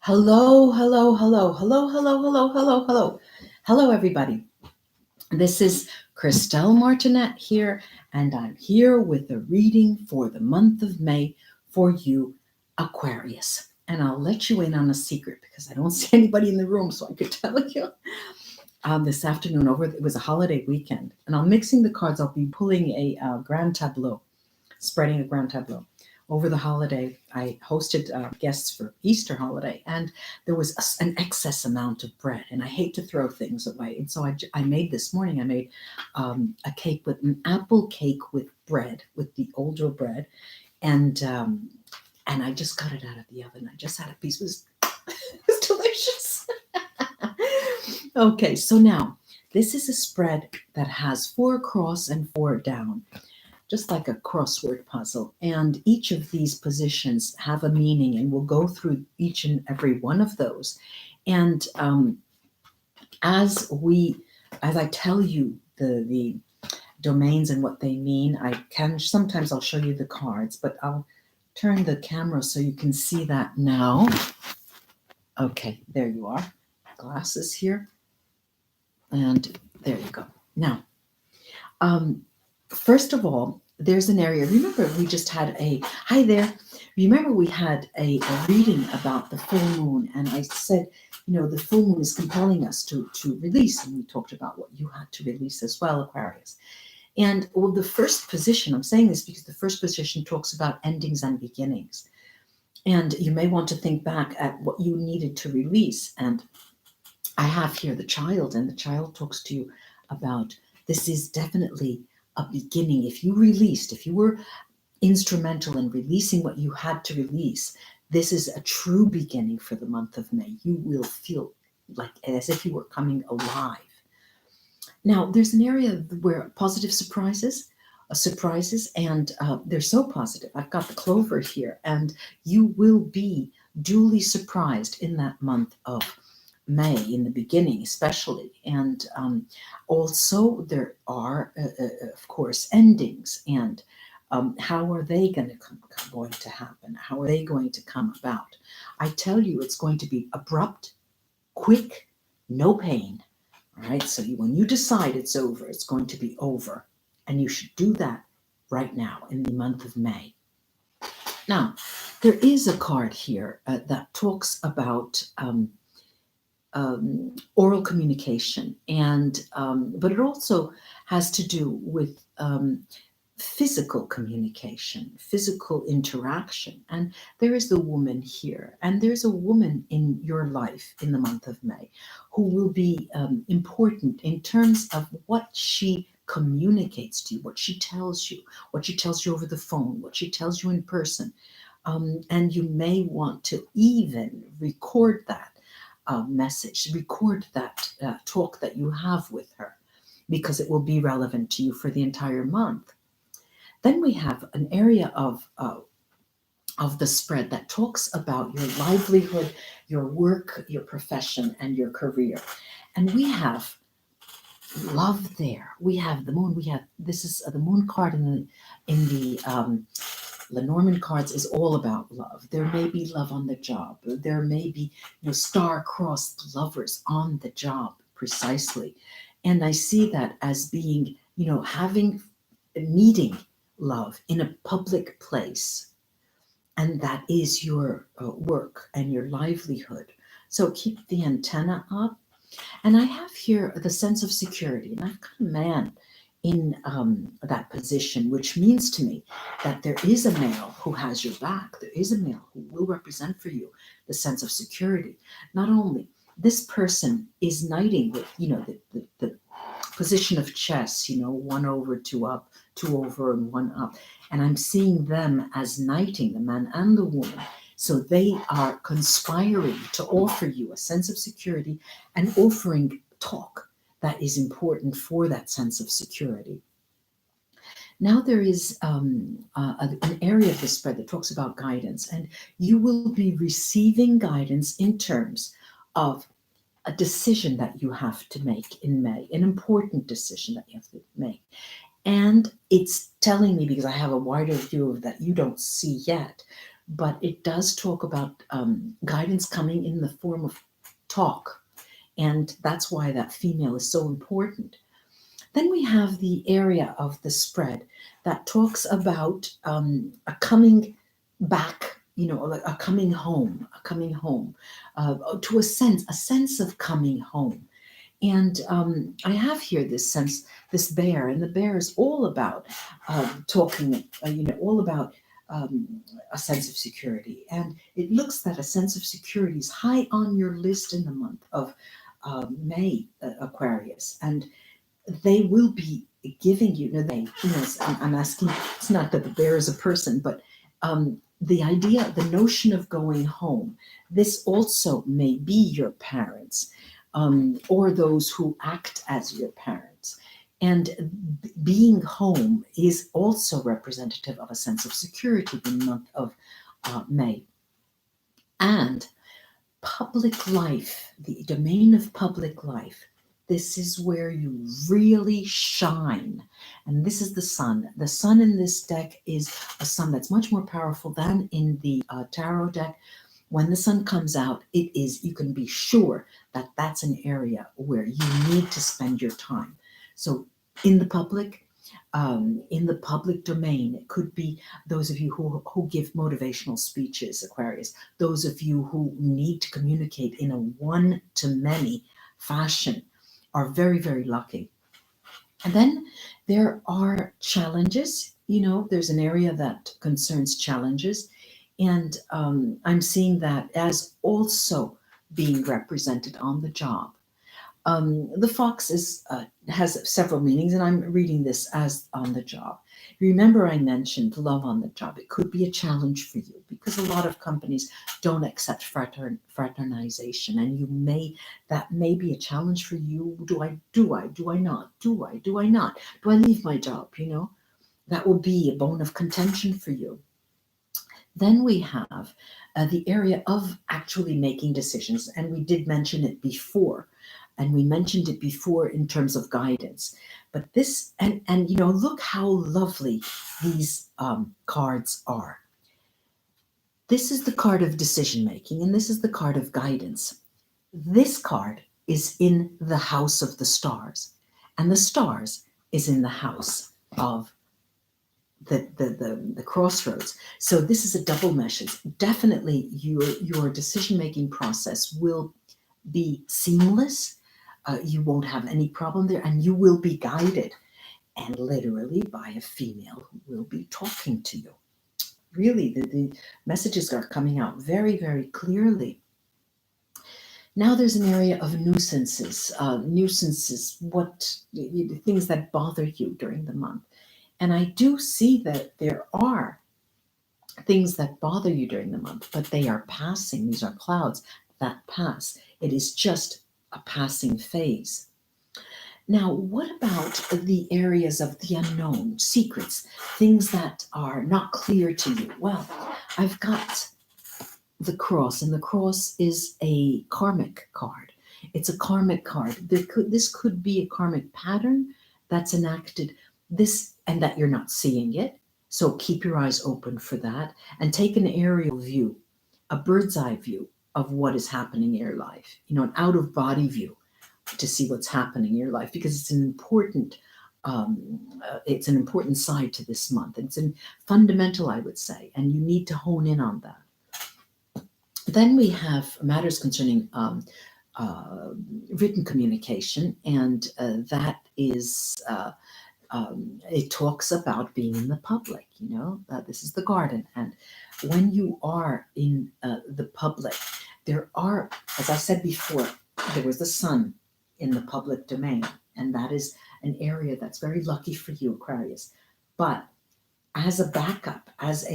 Hello, hello, hello, hello, hello, hello, hello, hello. Hello, everybody. This is Christelle Martinette here, and I'm here with a reading for the month of May for you, Aquarius. And I'll let you in on a secret because I don't see anybody in the room, so I could tell you. This afternoon, it was a holiday weekend, and I'm mixing the cards. I'll be pulling a grand tableau, spreading a grand tableau. Over the holiday, I hosted guests for Easter holiday, and there was an excess amount of bread, and I hate to throw things away. And so I made this morning, I made a cake with an apple cake with bread, with the older bread, and I just got it out of the oven. I just had a piece. It was delicious. Okay, so now this is a spread that has 4 across and 4 down, just like a crossword puzzle. And each of these positions have a meaning, and we'll go through each and every one of those. And as I tell you the domains and what they mean, sometimes I'll show you the cards, but I'll turn the camera so you can see that now. Okay, there you are. Glasses here. And there you go. Now, first of all, there's an area. Remember, we just had hi there. Remember, we had a reading about the full moon, and I said, the full moon is compelling us to release, and we talked about what you had to release as well, Aquarius. And the first position, I'm saying this because the first position talks about endings and beginnings, and you may want to think back at what you needed to release. And I have here the child, and the child talks to you about this is definitely a beginning. If you were instrumental in releasing what you had to release, this is a true beginning for the month of May. You will feel like as if you were coming alive. Now, there's an area where positive surprises, and they're so positive. I've got the clover here, and you will be duly surprised in that month of May, in the beginning especially. And also there are, of course, endings. And how are they going to happen? How are they going to come about? I tell you, it's going to be abrupt, quick, no pain. All right, so when you decide it's over, it's going to be over. And you should do that right now in the month of May. Now, there is a card here that talks about oral communication, and but it also has to do with physical communication, physical interaction. And there is the woman here, and there's a woman in your life in the month of May who will be important in terms of what she communicates to you, what she tells you over the phone, what she tells you in person. And you may want to even record that message, record that talk that you have with her, because it will be relevant to you for the entire month. Then we have an area of the spread that talks about your livelihood, your work, your profession, and your career. And we have love there. We have the moon. This is the moon card in the Lenormand cards is all about love. There may be love on the job. There may be star-crossed lovers on the job, precisely. And I see that as being, meeting love in a public place. And that is your work and your livelihood. So keep the antenna up. And I have here the sense of security. And I've got a man in that position, which means to me that there is a male who has your back. There is a male who will represent for you the sense of security. Not only this person is knighting with, the position of chess, 1 over, 2 up, 2 over, and 1 up. And I'm seeing them as knighting, the man and the woman. So they are conspiring to offer you a sense of security and offering talk that is important for that sense of security. Now there is an area of the spread that talks about guidance, and you will be receiving guidance in terms of a decision that you have to make in May, an important decision that you have to make. And it's telling me, because I have a wider view of that you don't see yet, but it does talk about guidance coming in the form of talk. And that's why that female is so important. Then we have the area of the spread that talks about a coming back, like a coming home, to a sense of coming home. And I have here this sense, this bear, and the bear is all about talking, all about a sense of security. And it looks that a sense of security is high on your list in the month of May, Aquarius. And they will be giving you, I'm asking, it's not that the bear is a person, but the idea, the notion of going home, this also may be your parents or those who act as your parents. And being home is also representative of a sense of security in the month of May. And public life, the domain of public life, this is where you really shine. And this is the sun. The sun in this deck is a sun that's much more powerful than in the tarot deck. When the sun comes out, you can be sure that that's an area where you need to spend your time. So in the public domain, it could be those of you who give motivational speeches, Aquarius, those of you who need to communicate in a one-to-many fashion are very, very lucky. And then there are challenges. There's an area that concerns challenges. And I'm seeing that as also being represented on the job. The fox has several meanings, and I'm reading this as on the job. Remember, I mentioned love on the job. It could be a challenge for you because a lot of companies don't accept fraternization, and that may be a challenge for you. Do I not? Do I not? Do I leave my job? That will be a bone of contention for you. Then we have the area of actually making decisions, and we did mention it before. And we mentioned it before in terms of guidance. But this, and look how lovely these cards are. This is the card of decision making, and this is the card of guidance. This card is in the house of the stars, and the stars is in the house of the crossroads. So this is a double message. Definitely your decision making process will be seamless. You won't have any problem there, and you will be guided, and literally by a female who will be talking to you. Really, the messages are coming out very, very clearly. Now there's an area of nuisances. Nuisances, things that bother you during the month. And I do see that there are things that bother you during the month, but they are passing. These are clouds that pass. It is just a passing phase. Now, what about the areas of the unknown, secrets, things that are not clear to you? Well, I've got the cross, and the cross is a karmic card. It's a karmic card. This could be a karmic pattern that's enacted, and that you're not seeing it. So keep your eyes open for that, and take an aerial view, a bird's eye view of what is happening in your life, an out of body view to see what's happening in your life, because it's an important side to this month. It's fundamental, I would say, and you need to hone in on that. Then we have matters concerning written communication, and that is it talks about being in the public. This is the garden, and when you are in the public, there are, as I said before, there was the sun in the public domain, and that is an area that's very lucky for you, Aquarius. But as a backup, as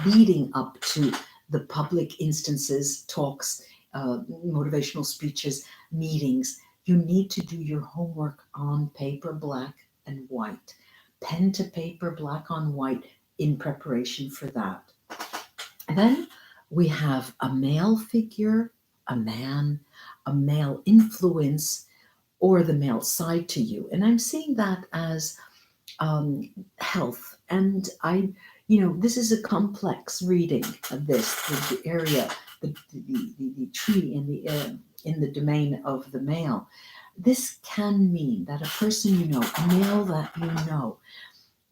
leading up to the public instances, talks, motivational speeches, meetings, you need to do your homework on paper, black and white, pen to paper, black on white, in preparation for that. And then we have a male figure, a man, a male influence, or the male side to you. And I'm seeing that as health. And This is a complex reading of this, the area, the tree in the domain of the male. This can mean that a person a male that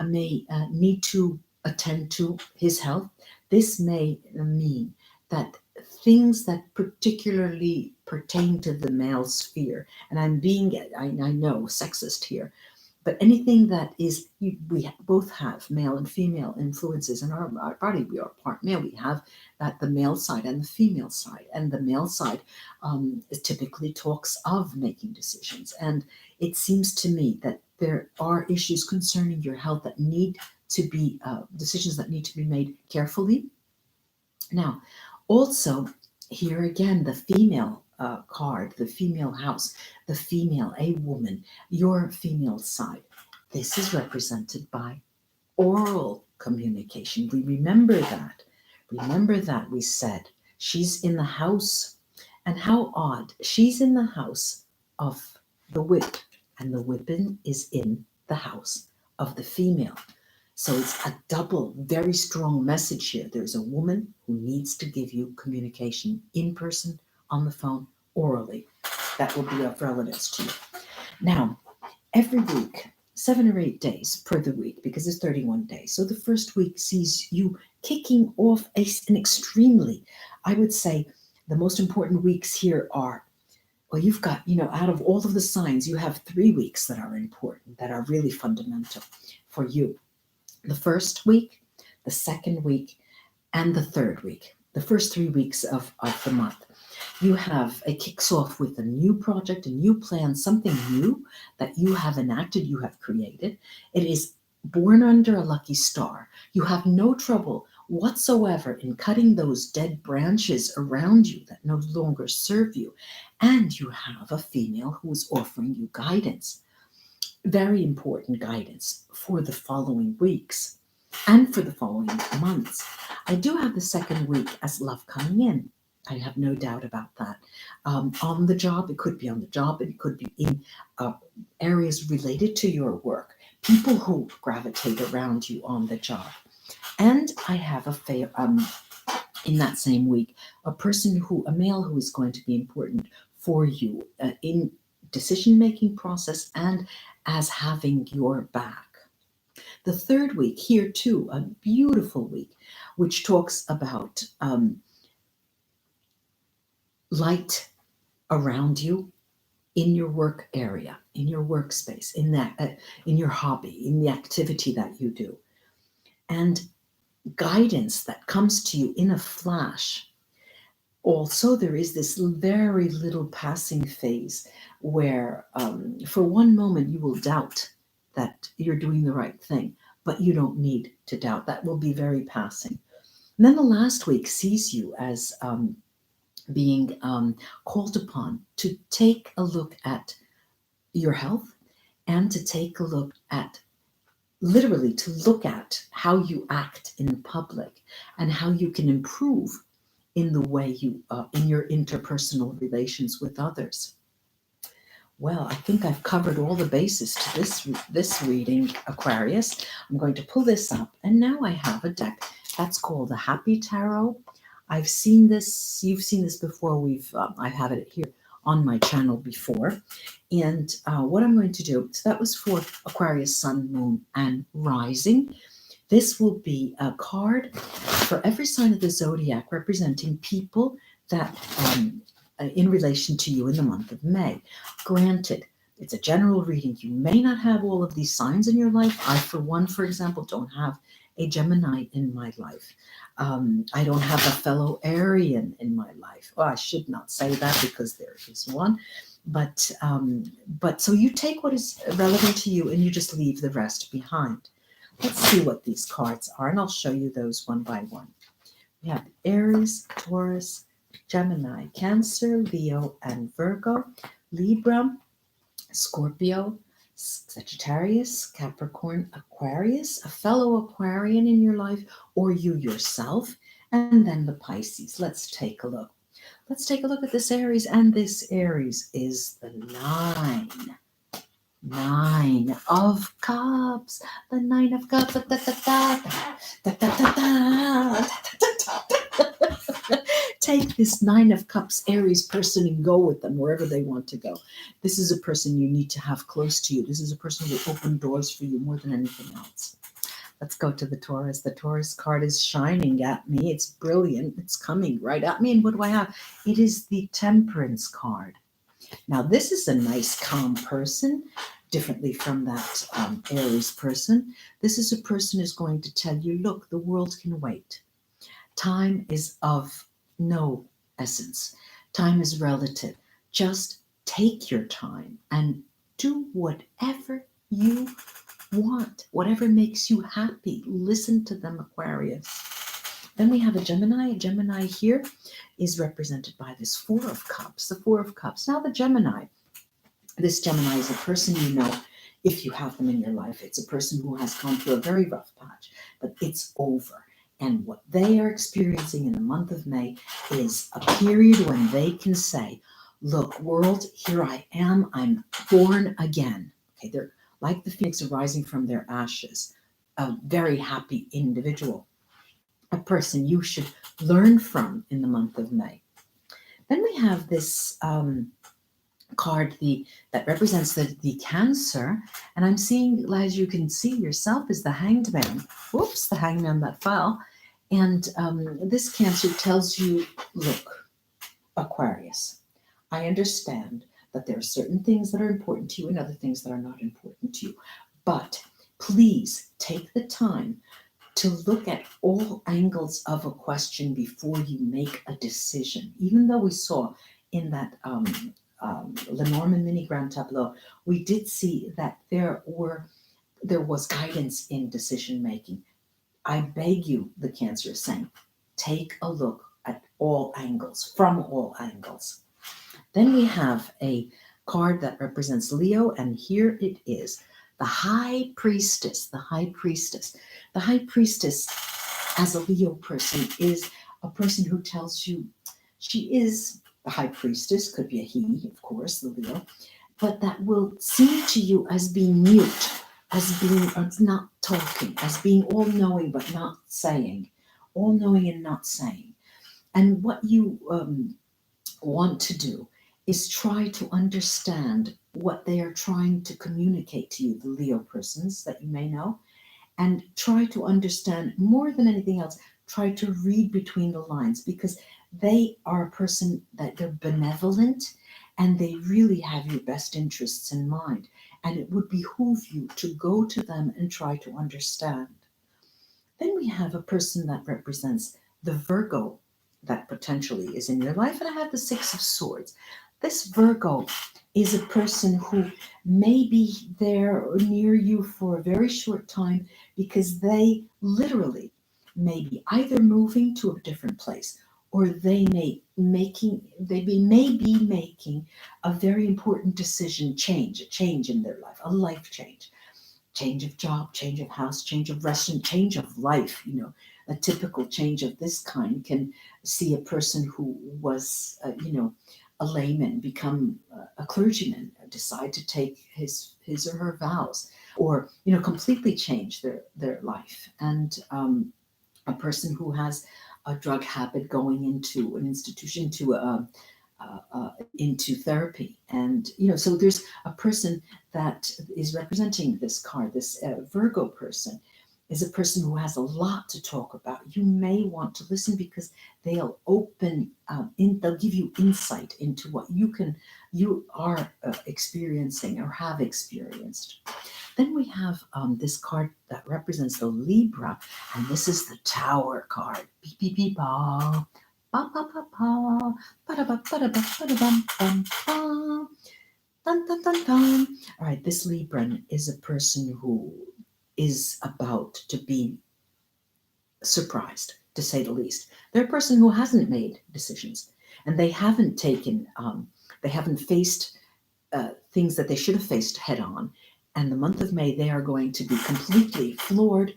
may need to attend to his health. This may mean that things that particularly pertain to the male sphere, and I know, sexist here, but anything that is, we both have male and female influences in our body. We are part male. We have the male side and the female side. And the male side typically talks of making decisions. And it seems to me that there are issues concerning your health that need to be, decisions that need to be made carefully. Now, also, here again, the female card, the female house, the female, a woman, your female side. This is represented by oral communication. We remember that. Remember that we said she's in the house, and how odd. She's in the house of the whip, and the whipping is in the house of the female. So it's a double, very strong message here. There's a woman who needs to give you communication in person, on the phone, orally. That will be of relevance to you. Now, every week, 7 or 8 days per the week, because it's 31 days. So the first week sees you kicking off an extremely, I would say, the most important weeks here are, well, you've got, out of all of the signs, you have 3 weeks that are important, that are really fundamental for you. The first week, the second week, and the third week, the first 3 weeks of the month. It kicks off with a new project, a new plan, something new that you have enacted, you have created. It is born under a lucky star. You have no trouble whatsoever in cutting those dead branches around you that no longer serve you. And you have a female who is offering you guidance. Very important guidance for the following weeks and for the following months. I do have the second week as love coming in. I have no doubt about that. On the job, it could be on the job, it could be in areas related to your work, people who gravitate around you on the job. And I have in that same week, a male who is going to be important for you in decision-making process and as having your back. The third week, here too, a beautiful week, which talks about light around you in your work area, in your workspace, in your hobby, in the activity that you do, and guidance that comes to you in a flash. Also, there is this very little passing phase where for one moment you will doubt that you're doing the right thing, but you don't need to doubt. That will be very passing. And then the last week sees you as being called upon to take a look at your health and to take a look at, literally to look at how you act in public and how you can improve in the way you, in your interpersonal relations with others. Well, I think I've covered all the bases to this reading, Aquarius. I'm going to pull this up, and now I have a deck that's called the Happy Tarot. I've seen this, you've seen this before. I have it here on my channel before. And what I'm going to do, so that was for Aquarius, Sun, Moon, and Rising. This will be a card for every sign of the zodiac representing people that in relation to you in the month of May. Granted, it's a general reading. You may not have all of these signs in your life. I, for one, for example, don't have a Gemini in my life. I don't have a fellow Arian in my life. Well, I should not say that because there is one. But so you take what is relevant to you and you just leave the rest behind. Let's see what these cards are, and I'll show you those one by one. We have Aries, Taurus, Gemini, Cancer, Leo, and Virgo, Libra, Scorpio, Sagittarius, Capricorn, Aquarius, a fellow Aquarian in your life, or you yourself, and then the Pisces. Let's take a look. Let's take a look at this Aries, and this Aries is the 9. Nine of Cups. The Nine of Cups. Da, da, da, da, da, da, da, da, da. Take this Nine of Cups Aries person and go with them wherever they want to go. This is a person you need to have close to you. This is a person who will open doors for you more than anything else. Let's go to the Taurus. The Taurus card is shining at me. It's brilliant. It's coming right at me. And what do I have? It is the Temperance card. Now, this is a nice, calm person, differently from that Aries person. This is a person who's going to tell you, look, the world can wait. Time is of no essence. Time is relative. Just take your time and do whatever you want, whatever makes you happy. Listen to them, Aquarius. Then we have a Gemini. A Gemini here is represented by this Four of Cups, the Four of Cups. Now the Gemini, this Gemini is a person you know, if you have them in your life. It's a person who has gone through a very rough patch, but it's over. And what they are experiencing in the month of May is a period when they can say, look, world, here I am. I'm born again. Okay, they're like the phoenix arising from their ashes, a very happy individual, a person you should learn from in the month of May. Then we have this card that represents the Cancer, and I'm seeing, as you can see yourself, is the Hanged Man. Whoops, the Hanged Man that fell. And this Cancer tells you, look, Aquarius, I understand that there are certain things that are important to you and other things that are not important to you, but please take the time to look at all angles of a question before you make a decision. Even though we saw in that Lenormand mini grand tableau, we did see that there was guidance in decision making. I beg you, the Cancer is saying, take a look at all angles, from all angles. Then we have a card that represents Leo, and here it is. The High Priestess, the High Priestess. The High Priestess, as a Leo person, is a person who tells you she is the High Priestess, could be a he, of course, the Leo, but that will seem to you as being mute, as being not talking, as being all-knowing but not saying, all-knowing and not saying. And what you want to do is try to understand what they are trying to communicate to you, the Leo persons that you may know, and try to understand more than anything else, try to read between the lines, because they are a person that they're benevolent and they really have your best interests in mind. And it would behoove you to go to them and try to understand. Then we have a person that represents the Virgo that potentially is in your life. And I have the Six of Swords. This Virgo is a person who may be there or near you for a very short time because they literally may be either moving to a different place or they may be making a very important decision, a change in their life, a life change of job, change of house, change of restaurant, change of life. You know, a typical change of this kind can see a person who was, a layman become a clergyman, decide to take his or her vows, or completely change their life. And a person who has a drug habit going into an institution, into therapy. And so there's a person that is representing this card. This Virgo person is a person who has a lot to talk about. You may want to listen because they'll they'll give you insight into what you are experiencing or have experienced. Then we have this card that represents the Libra, and this is the Tower card. Beep, beep, beep, ba. Ba, ba, ba, ba. Ba, da, ba, ba, da, ba, ba, da, bum, bum, ba. Dun, dun, dun, dun. All right, this Libran is a person who is about to be surprised, to say the least. They're a person who hasn't made decisions, and they haven't faced things that they should have faced head on. And the month of May, they are going to be completely floored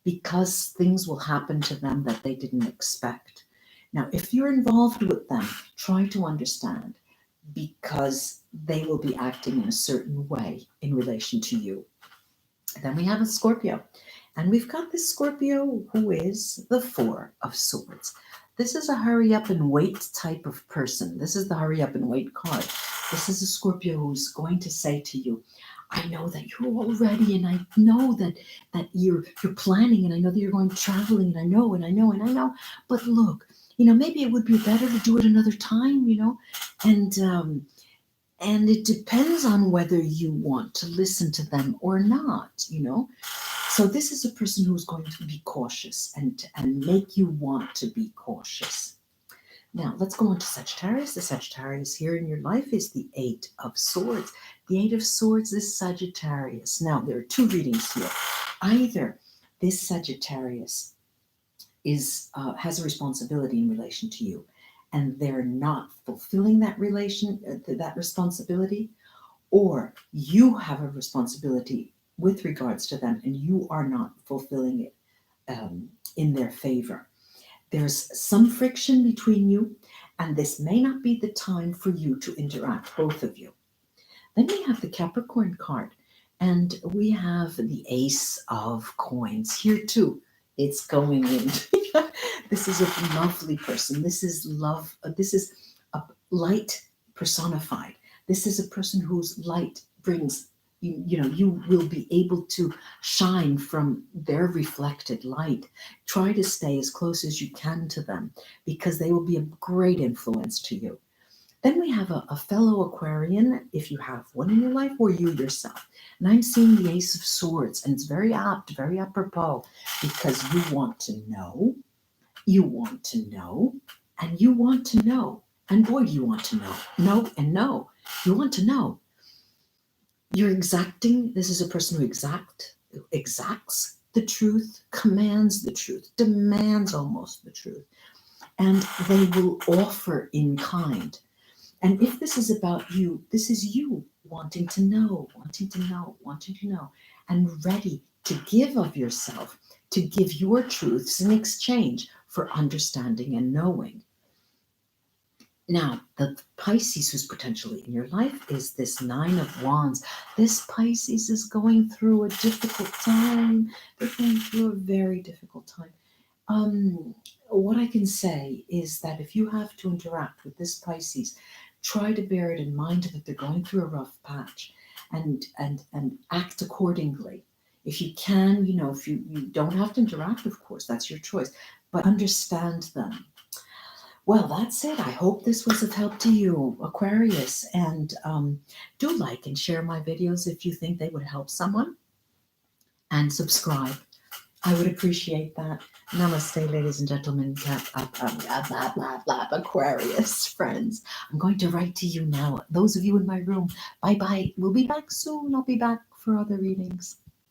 because things will happen to them that they didn't expect. Now, if you're involved with them, try to understand. because they will be acting in a certain way in relation to you. Then we have a Scorpio, and we've got this Scorpio who is the Four of Swords. This is a hurry up and wait type of person. This is the hurry up and wait card. This is a Scorpio who's going to say to you, I know that you're all ready, and I know that you're planning, and I know that you're going traveling, and I know. But look, maybe it would be better to do it another time, and it depends on whether you want to listen to them or not. So this is a person who's going to be cautious and make you want to be cautious. Now, let's go on to Sagittarius. The Sagittarius here in your life is the Eight of Swords. The Eight of Swords is Sagittarius. Now, there are two readings here. Either this Sagittarius has a responsibility in relation to you, and they're not fulfilling that responsibility, or you have a responsibility with regards to them, and you are not fulfilling it in their favor. There's some friction between you, and this may not be the time for you to interact, both of you. Then we have the Capricorn card, and we have the Ace of Coins. Here too, it's going in. This is a lovely person. This is love. This is a light personified. This is a person whose light brings you will be able to shine from their reflected light. Try to stay as close as you can to them, because they will be a great influence to you. Then we have a fellow Aquarian, if you have one in your life, or you yourself. And I'm seeing the Ace of Swords, and it's very apt, very apropos, because you want to know, and you want to know. And boy, do you want to know. No and no. You want to know. You're exacting. This is a person who exacts the truth, commands the truth, demands almost the truth, and they will offer in kind. And if this is about you, this is you wanting to know, and ready to give of yourself, to give your truths in exchange for understanding and knowing. Now, the Pisces who's potentially in your life is this Nine of Wands. This Pisces is going through a difficult time. They're going through a very difficult time. What I can say is that if you have to interact with this Pisces, try to bear it in mind that they're going through a rough patch, and act accordingly. If you can, if you don't have to interact, of course, that's your choice, but understand them. Well, that's it. I hope this was of help to you, Aquarius. And do like and share my videos if you think they would help someone. And subscribe. I would appreciate that. Namaste, ladies and gentlemen, Aquarius friends. I'm going to write to you now. Those of you in my room, bye-bye. We'll be back soon. I'll be back for other readings.